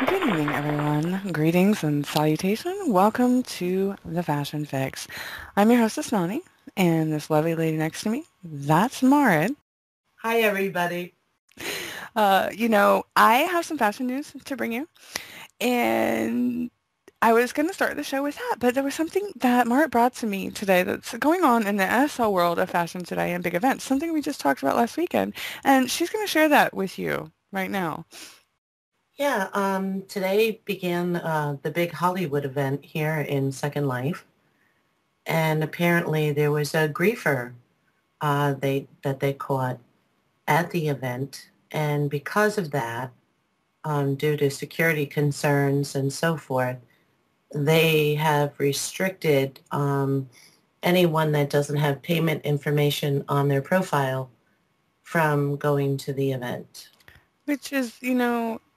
Good evening, everyone. Greetings and salutation. Welcome to the Fashion Fix. I'm your hostess, Nani, and this lovely lady next to me, that's Marit. Hi, everybody. I have some fashion news to bring you, and I was going to start the show with that, but there was something that Marit brought to me today that's going on in the SL world of fashion today and big events, something we just talked about last weekend, and she's going to share that with you right now. Yeah, today began the big Hollywood event here in Second Life, and apparently there was a griefer they caught at the event, and because of that, due to security concerns and so forth, they have restricted anyone that doesn't have payment information on their profile from going to the event. Which is,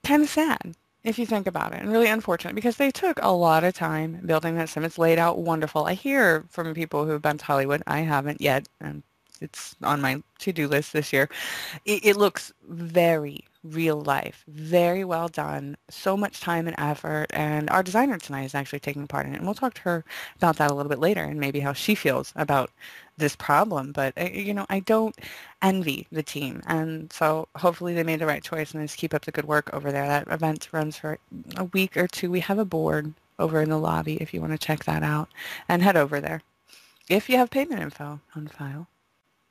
kind of sad if you think about it, and really unfortunate because they took a lot of time building that sim. It's laid out wonderful. I hear from people who've been to Hollywood. I haven't yet, and it's on my to-do list this year. It looks very real life, very well done, so much time and effort, and our designer tonight is actually taking part in it, and we'll talk to her about that a little bit later and maybe how she feels about this problem. But, I don't envy the team, and so hopefully they made the right choice and just keep up the good work over there. That event runs for a week or two. We have a board over in the lobby if you want to check that out, and head over there if you have payment info on file.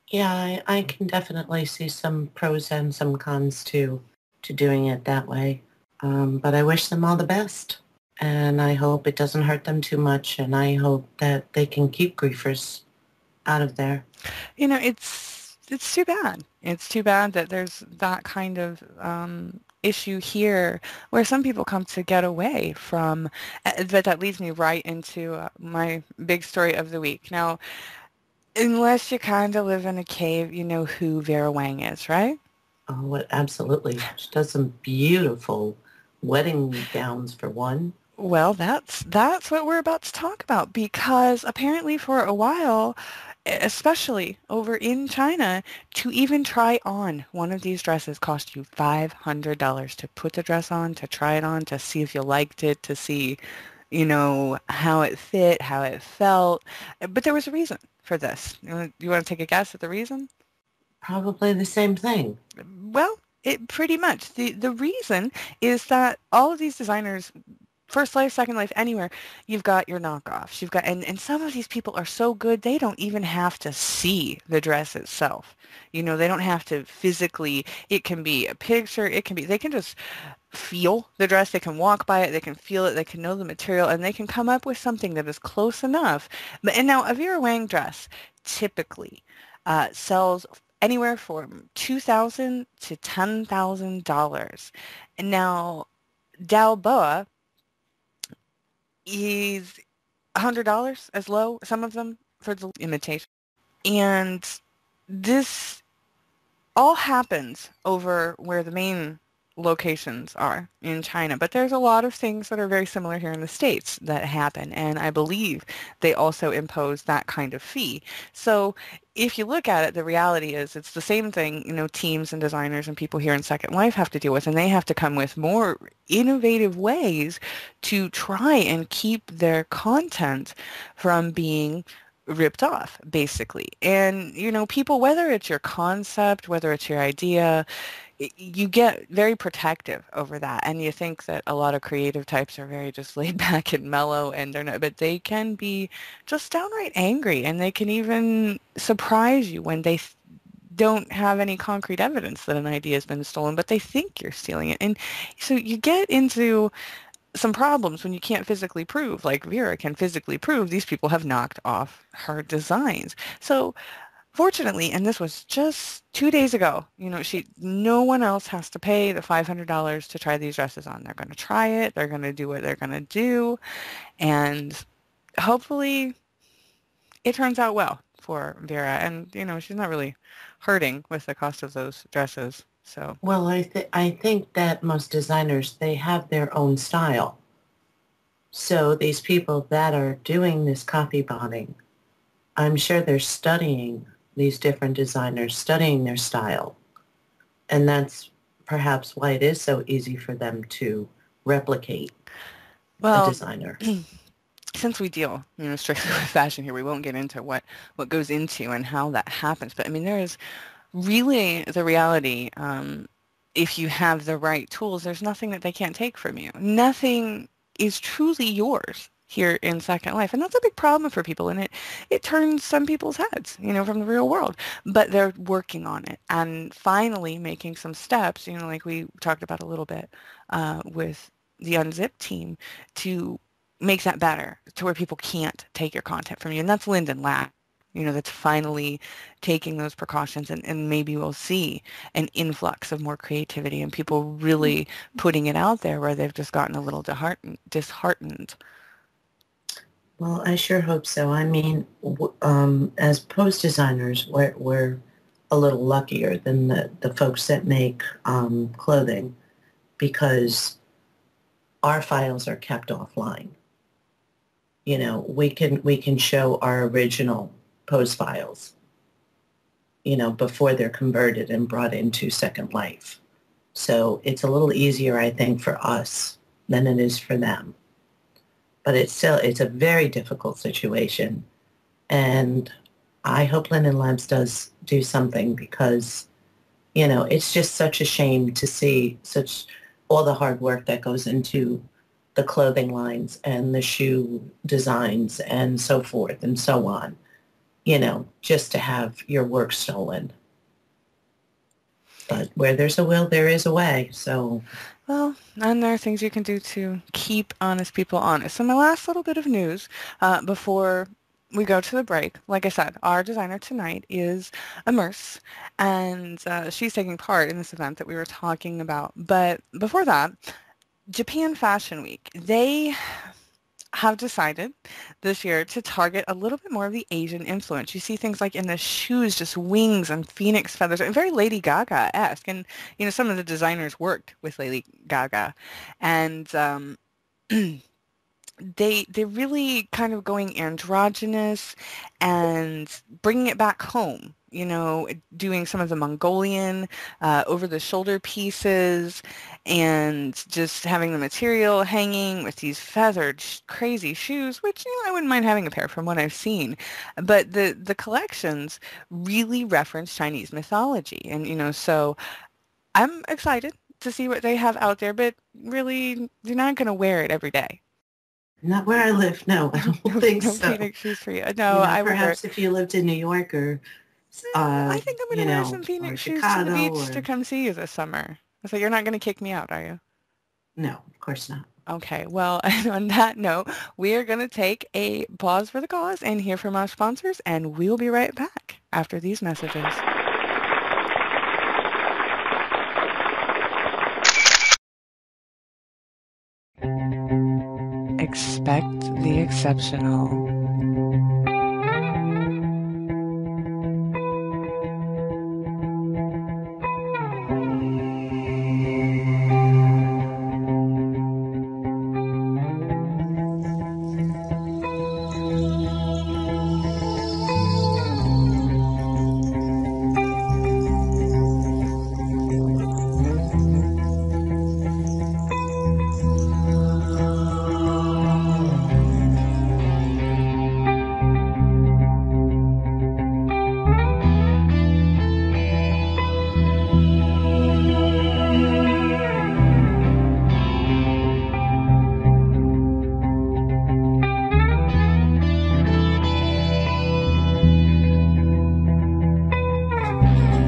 Yeah, I can definitely see some pros and some cons to doing it that way. But I wish them all the best. And I hope it doesn't hurt them too much. And I hope that they can keep griefers out of there. It's too bad. It's too bad that there's that kind of issue here where some people come to get away from, but that leads me right into my big story of the week. Now, unless you kind of live in a cave, you know who Vera Wang is, right? Oh, absolutely. She does some beautiful wedding gowns for one. Well, that's what we're about to talk about because apparently for a while, especially over in China, to even try on one of these dresses cost you $500 to put the dress on, to try it on, to see if you liked it, to see, how it fit, how it felt. But there was a reason for this. You want to take a guess at the reason? Probably the same thing. Well, it pretty much. The reason is that all of these designers First Life, Second Life, anywhere, you've got your knockoffs. And some of these people are so good, they don't even have to see the dress itself. They don't have to physically, it can be a picture, they can just feel the dress, they can walk by it, they can feel it, they can know the material, and they can come up with something that is close enough. And now a Vera Wang dress typically sells anywhere from $2,000 to $10,000. And now Dao Boa is $100 as low, some of them, for the imitation. And this all happens over where the main locations are in China. But there's a lot of things that are very similar here in the States that happen. And I believe they also impose that kind of fee. So if you look at it, the reality is it's the same thing, teams and designers and people here in Second Life have to deal with. And they have to come with more innovative ways to try and keep their content from being ripped off, basically. And, people, whether it's your concept, whether it's your idea, you get very protective over that. And you think that a lot of creative types are very just laid back and mellow, and they're not, but they can be just downright angry, and they can even surprise you when they don't have any concrete evidence that an idea has been stolen, but they think you're stealing it. And so you get into some problems when you can't physically prove, like Vera can physically prove these people have knocked off her designs. So fortunately, and this was just 2 days ago, no one else has to pay the $500 to try these dresses on. They're going to try it. They're going to do what they're going to do. And hopefully it turns out well for Vera. And, she's not really hurting with the cost of those dresses. So Well, I think that most designers, they have their own style. So these people that are doing this copy botting, I'm sure they're studying these different designers, studying their style. And that's perhaps why it is so easy for them to replicate a Well, designer. since we deal, strictly with fashion here, we won't get into what goes into and how that happens. But I mean, there is really the reality. If you have the right tools, there's nothing that they can't take from you. Nothing is truly yours here in Second Life, and that's a big problem for people. And it turns some people's heads, from the real world. But they're working on it and finally making some steps. Like we talked about a little bit with the Unzip team to make that better to where people can't take your content from you. And that's Linden Lab, that's finally taking those precautions and maybe we'll see an influx of more creativity and people really putting it out there where they've just gotten a little disheartened. Well, I sure hope so. I mean, as post designers, we're a little luckier than the folks that make clothing because our files are kept offline. We can show our original post files, before they're converted and brought into Second Life. So it's a little easier, I think, for us than it is for them. But it's a very difficult situation. And I hope Linden Labs does do something because, it's just such a shame to see all the hard work that goes into the clothing lines and the shoe designs and so forth and so on, just to have your work stolen. But where there's a will, there is a way. So, well, and there are things you can do to keep honest people honest. So my last little bit of news before we go to the break, like I said, our designer tonight is Immerse, and she's taking part in this event that we were talking about. But before that, Japan Fashion Week, they have decided this year to target a little bit more of the Asian influence. You see things like in the shoes, just wings and phoenix feathers, and very Lady Gaga-esque. And, some of the designers worked with Lady Gaga. And they're really kind of going androgynous and bringing it back home, doing some of the Mongolian over-the-shoulder pieces and just having the material hanging with these feathered crazy shoes, which, I wouldn't mind having a pair from what I've seen. But the collections really reference Chinese mythology. And, so I'm excited to see what they have out there, but really, you're not going to wear it every day. not where I live. No, I don't think No so. Phoenix shoes for you. No, I would wear it. Perhaps if you lived in New York or, I think I'm going to wear some or Phoenix shoes to the Chicago beach to or, come see you this summer. So you're not going to kick me out, are you? no, of course not. Okay, well, and on that note, we are going to take a pause for the cause and hear from our sponsors, and we'll be right back after these messages. Expect the exceptional.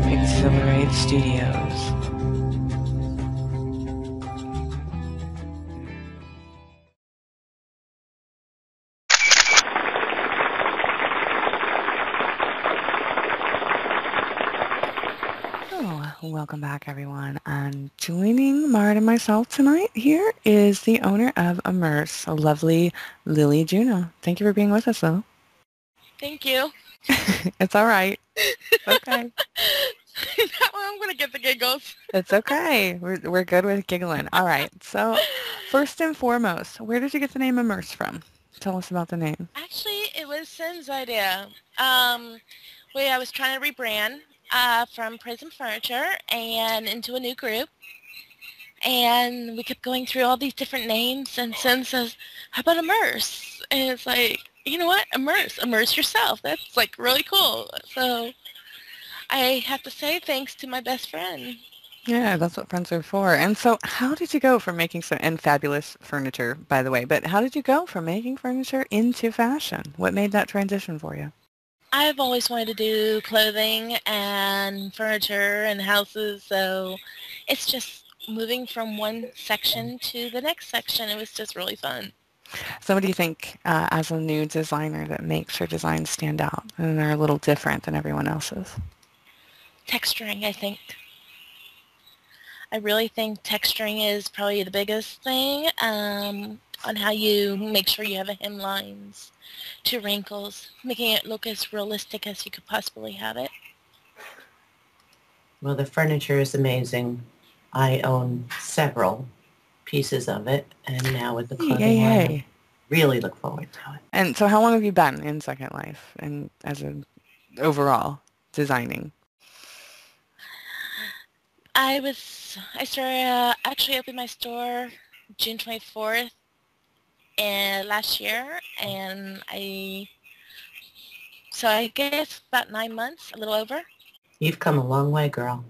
Exhilarate Studios. Oh, welcome back, everyone. And joining Marit and myself tonight here is the owner of Immerse, a lovely Lilly Juno. Thank you for being with us, Lil. Thank you. It's all right. Okay. I'm going to get the giggles. It's okay. We're good with giggling. All right. So first and foremost, where did you get the name Immerse from? Tell us about the name. Actually, it was Sim's idea. I was trying to rebrand from Prism Furniture and into a new group. And we kept going through all these different names, and Sin says, how about Immerse? And it's like, you know what? Immerse yourself. That's like really cool. So I have to say thanks to my best friend. Yeah, that's what friends are for. And so how did you go from making some, and fabulous furniture, by the way, but how did you go from making furniture into fashion? What made that transition for you? I've always wanted to do clothing and furniture and houses, so it's just moving from one section to the next section. It was just really fun. So what do you think, as a new designer, that makes your designs stand out and are a little different than everyone else's? Texturing, I think. I really think texturing is probably the biggest thing, on how you make sure you have a hemlines to wrinkles, making it look as realistic as you could possibly have it. Well, the furniture is amazing. I own several pieces of it, and now with the Yay, clothing line, I yay. really look forward to it. And so how long have you been in Second Life and as an overall designing? I started actually opened my store June 24th and last year, and I guess about 9 months, a little over. You've come a long way, girl.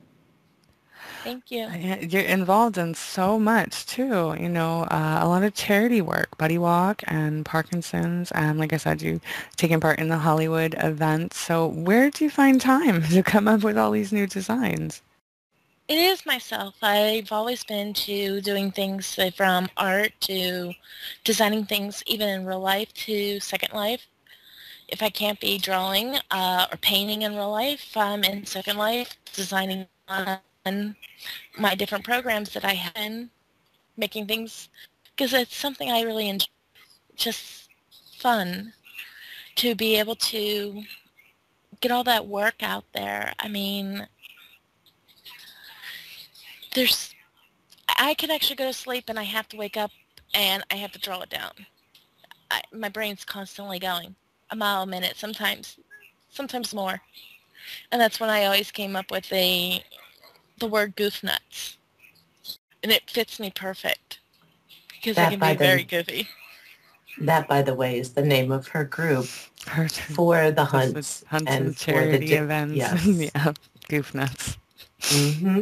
Thank you. Yeah, you're involved in so much too, a lot of charity work, Buddy Walk and Parkinson's, and like I said, you taking part in the Hollywood events. So where do you find time to come up with all these new designs? It is myself. I've always been to doing things from art to designing things even in real life to Second Life. If I can't be drawing or painting in real life, I'm in Second Life designing on my different programs that I have in making things because it's something I really enjoy. Just fun to be able to get all that work out there. I mean, I can actually go to sleep and I have to wake up and I have to draw it down. My brain's constantly going a mile a minute, sometimes more. And that's when I always came up with the word goof nuts. And it fits me perfect because I That can by be very the goofy. that by the way is the name of her group Her for the just the hunts hunts and and for the charity events. yes. Yeah, goof nuts. Mm-hmm.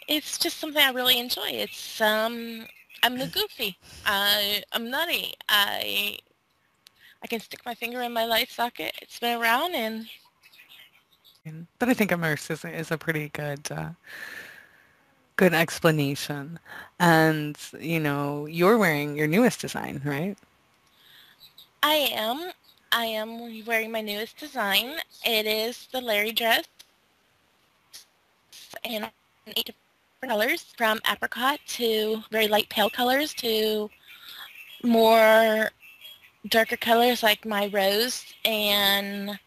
It's just something I really enjoy. I'm a goofy. I'm nutty. I can stick my finger in my light socket, spin around, and But I think immerse is a pretty good explanation. And, you're wearing your newest design, right? I am. I am wearing my newest design. It is the Larry dress in 8 different colors, from apricot to very light pale colors to more darker colors like my rose and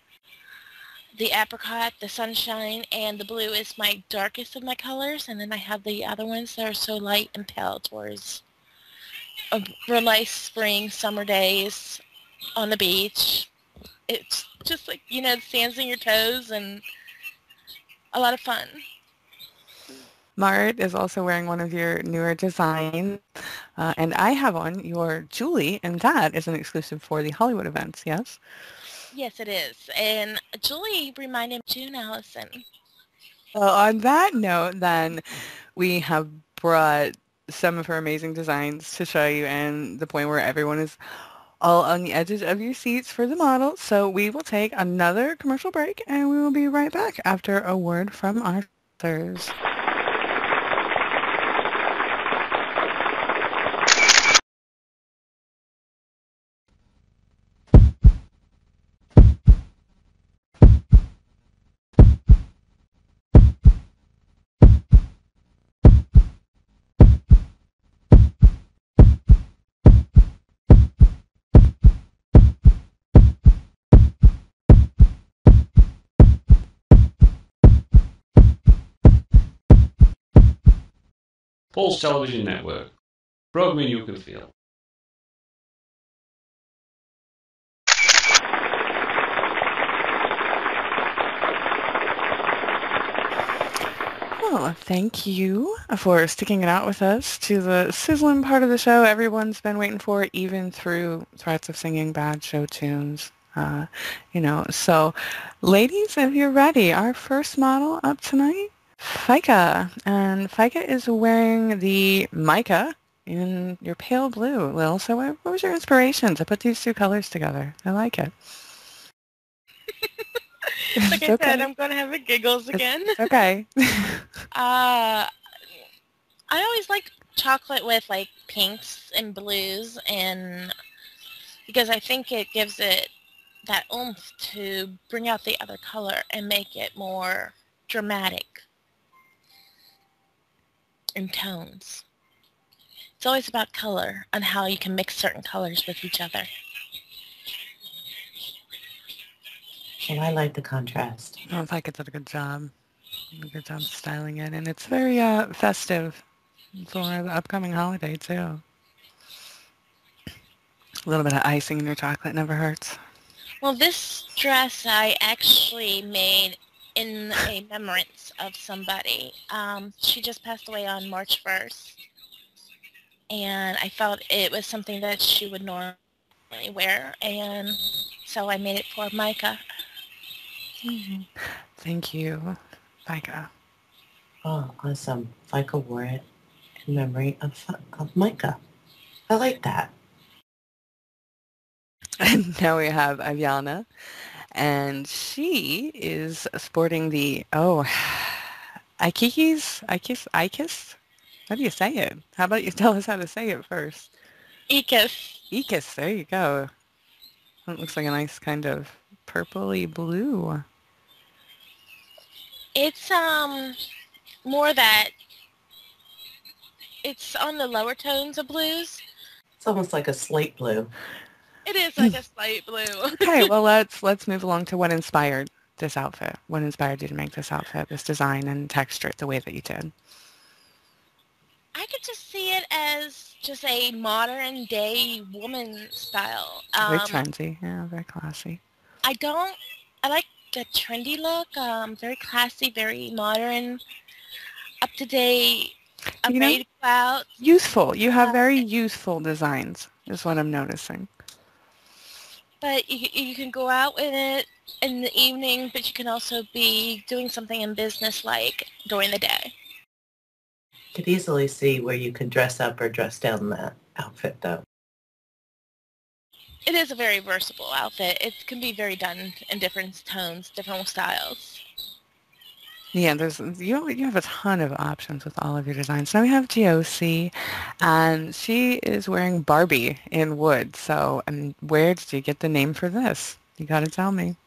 the apricot, the sunshine, and the blue is my darkest of my colors. And then I have the other ones that are so light and pale towards a real nice spring, summer days on the beach. It's just like, sands in your toes and a lot of fun. Marit is also wearing one of your newer designs, and I have on your Julie, and that is an exclusive for the Hollywood events, yes? Yes, it is. And Julie reminded me of June Allison. Well, on that note, then, we have brought some of her amazing designs to show you, and the point where everyone is all on the edges of your seats for the model. So we will take another commercial break, and we will be right back after a word from our sponsors. Pulse Television Network. Programming you can feel. Well, thank you for sticking it out with us to the sizzling part of the show everyone's been waiting for, even through threats of singing bad show tunes. So ladies, if you're ready, our first model up tonight, Fika. And Fika is wearing the mica in your pale blue, Lil. So what was your inspiration to put these two colors together? I like it. Like It's I said, okay. I'm going to have the giggles again. It's okay. I always like chocolate with like pinks and blues, and because I think it gives it that oomph to bring out the other color and make it more dramatic in tones. It's always about color and how you can mix certain colors with each other. Well, I like the contrast. Oh, Fika did a good job. A good job styling it, and it's very festive for the upcoming holiday too. A little bit of icing in your chocolate never hurts. Well, this dress I actually made in a remembrance of somebody. She just passed away on March 1st, and I felt it was something that she would normally wear, and so I made it for Micah. Thank you, Fika. Oh, awesome. Fika wore it in memory of Micah. I like that. And now we have Aviana, and she is sporting the Ikis. How do you say it? How about you tell us how to say it first? Ekis. Ikis. There you go. It looks like a nice kind of purpley blue. It's more that it's on the lower tones of blues. It's almost like a slate blue. It is like a slight blue. Okay, well let's move along to what inspired this outfit. What inspired you to make this outfit, this design and texture the way that you did? I could just see it as just a modern day woman style. Very trendy, yeah, very classy. I like the trendy look, very classy, very modern, up to date. I'm You know, ready to go out. youthful. You have very youthful designs, is what I'm noticing. But you can go out with it in the evening, but you can also be doing something in business like during the day. Could easily see where you could dress up or dress down that outfit, though. It is a very versatile outfit. It can be very done in different tones, different styles. Yeah, you have a ton of options with all of your designs. Now we have GOC, and she is wearing Barbie in wood. So, and where did you get the name for this? You got to tell me.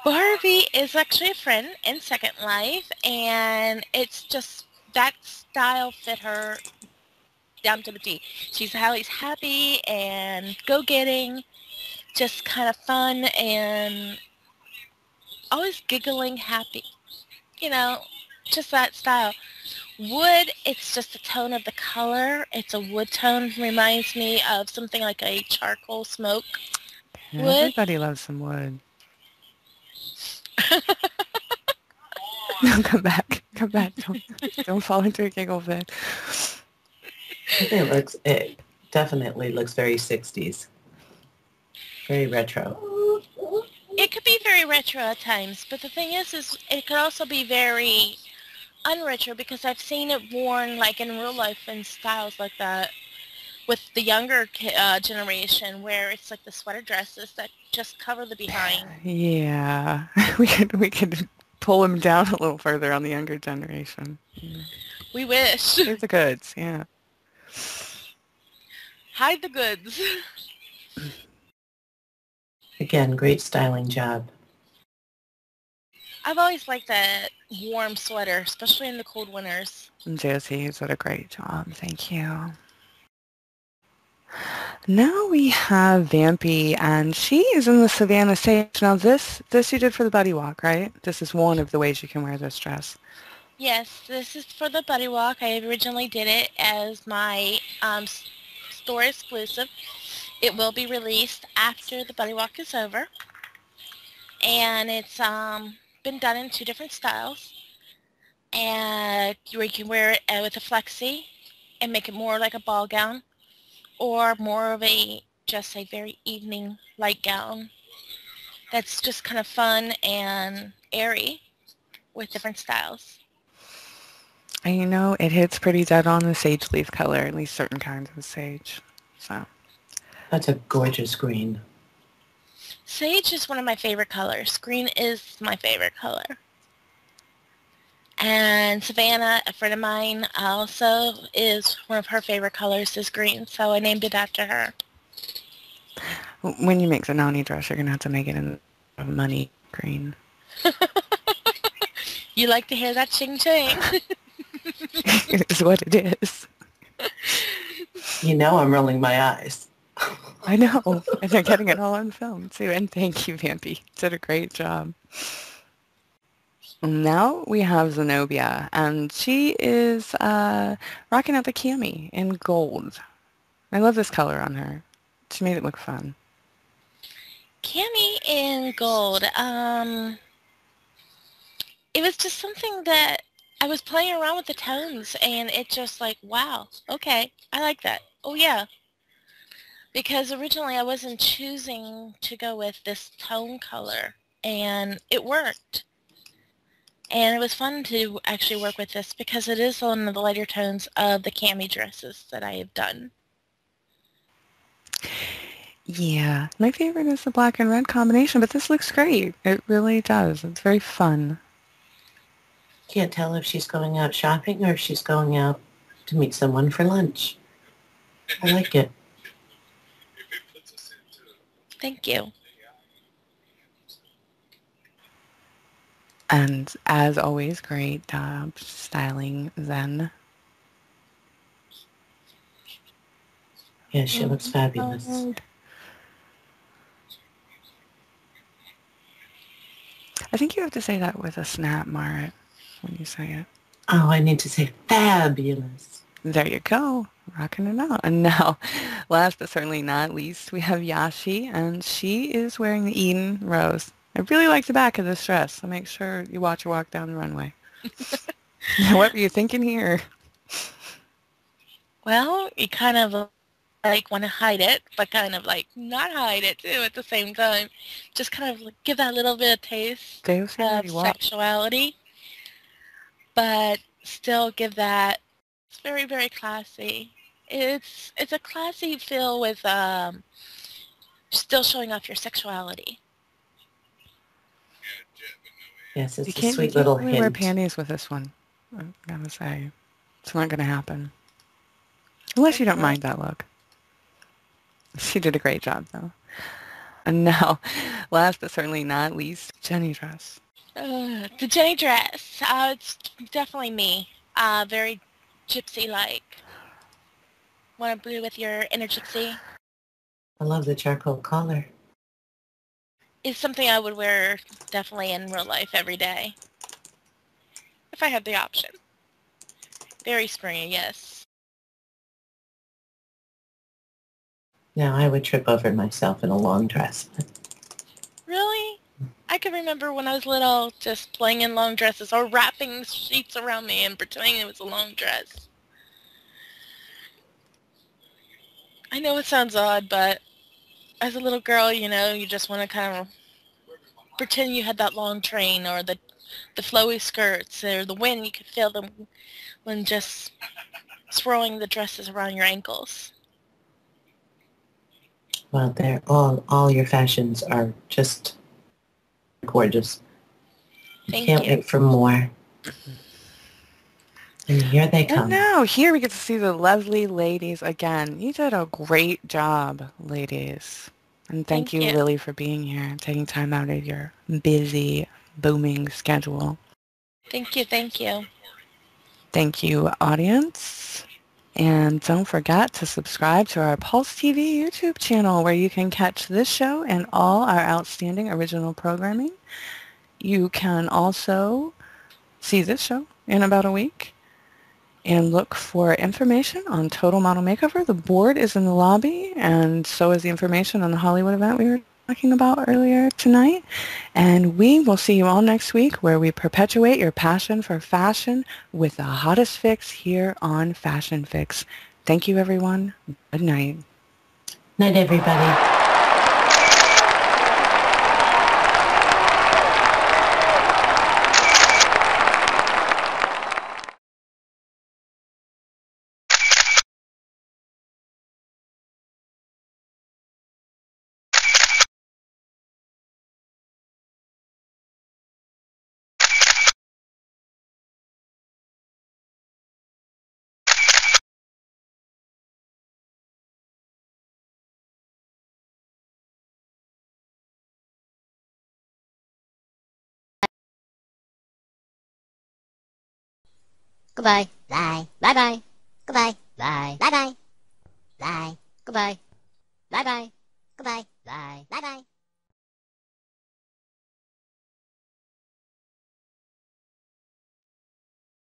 Barbie is actually a friend in Second Life, and it's just that style fit her down to the T. She's always happy and go-getting, just kind of fun and always giggling happy. You know, just that style. Wood, it's just the tone of the color. It's a wood tone. Reminds me of something like a charcoal smoke wood. Everybody loves some wood. No, come back. Come back. Don't fall into a giggle fit. I think it definitely looks very 60s. Very retro. It could be very retro at times, but the thing is it could also be very unretro because I've seen it worn like in real life in styles like that with the younger generation where it's like the sweater dresses that just cover the behind. Yeah, we could pull them down a little further on the younger generation. We wish. Here's the goods, yeah. Hide the goods. Again, great styling job. I've always liked that warm sweater, especially in the cold winters. Josie, you did a great job. Thank you. Now we have Vampy, and she is in the Savannah Sage. Now this you did for the buddy walk, right? This is one of the ways you can wear this dress. Yes, this is for the buddy walk. I originally did it as my store exclusive. It will be released after the buddy walk is over. And it's been done in 2 different styles. and where you can wear it with a flexi and make it more like a ball gown, or more of just a very evening light gown that's just kind of fun and airy with different styles. And you know, it hits pretty dead on the sage leaf color, at least certain kinds of sage. So That's a gorgeous green. Sage is one of my favorite colors. Green is my favorite color. And Savannah, a friend of mine, also is one of her favorite colors is green, so I named it after her. when you make the Nani dress, you're going to have to make it in a money green. You like to hear that ching ching? Is what it is. You know I'm rolling my eyes. I know. And they're getting it all on film, too. And thank you, Vampy. Did a great job. Now we have Zenobia, and she is rocking out the cami in gold. I love this color on her. She made it look fun. Cami in gold. It was just something that I was playing around with the tones, and it just like, wow, okay, I like that. Oh, yeah. Because originally I wasn't choosing to go with this tone color, and it worked. And it was fun to actually work with this because it is one of the lighter tones of the cami dresses that I have done. Yeah, my favorite is the black and red combination, but this looks great. It really does. It's very fun. Can't tell if she's going out shopping or if she's going out to meet someone for lunch. I like it. Thank you. And as always, great job styling Zen. Yeah, she looks fabulous. I think you have to say that with a snap, Marit, when you say it. Oh, I need to say fabulous. There you go, rocking it out. And now, last but certainly not least, we have Yashi, and she is wearing the Eden Rose. I really like the back of this dress, so make sure you watch her walk down the runway. What were you thinking here? Well, you kind of like want to hide it, but kind of like not hide it too at the same time. Just kind of like give that little bit of taste of sexuality, but still give that. It's very, very classy. It's a classy feel with still showing off your sexuality. Yes, it's You a can't sweet little really hint. wear panties with this one. I'm gonna say it's not gonna happen unless you don't mind that look. She did a great job, though. And now, last but certainly not least, Jenny dress. The Jenny dress. It's definitely me. Very gypsy-like. Want to blue with your inner gypsy? I love the charcoal color. It's something I would wear definitely in real life every day. If I had the option. Very springy, yes. Now, I would trip over myself in a long dress. Really? I can remember when I was little just playing in long dresses or wrapping sheets around me and pretending it was a long dress. I know it sounds odd, but as a little girl, you know, you just want to kind of pretend you had that long train or the flowy skirts or the wind. You could feel them when just swirling the dresses around your ankles. Well, they're all your fashions are just gorgeous. Can't wait for more. And here they come. And now, here we get to see the lovely ladies again. You did a great job, ladies. And thank you, Lily, for being here and taking time out of your busy, booming schedule. Thank you, thank you. Thank you, audience. And don't forget to subscribe to our Pulse TV YouTube channel where you can catch this show and all our outstanding original programming. You can also see this show in about a week and look for information on Total Model Makeover. The board is in the lobby, and so is the information on the Hollywood event we were talking about earlier tonight. And we will see you all next week where we perpetuate your passion for fashion with the hottest fix here on FashionFix. Thank you, everyone. Good night. Night, everybody. Goodbye. Bye. Bye bye. Goodbye. Bye. Bye bye. Bye. Goodbye. Bye bye. Goodbye. Bye. Bye bye.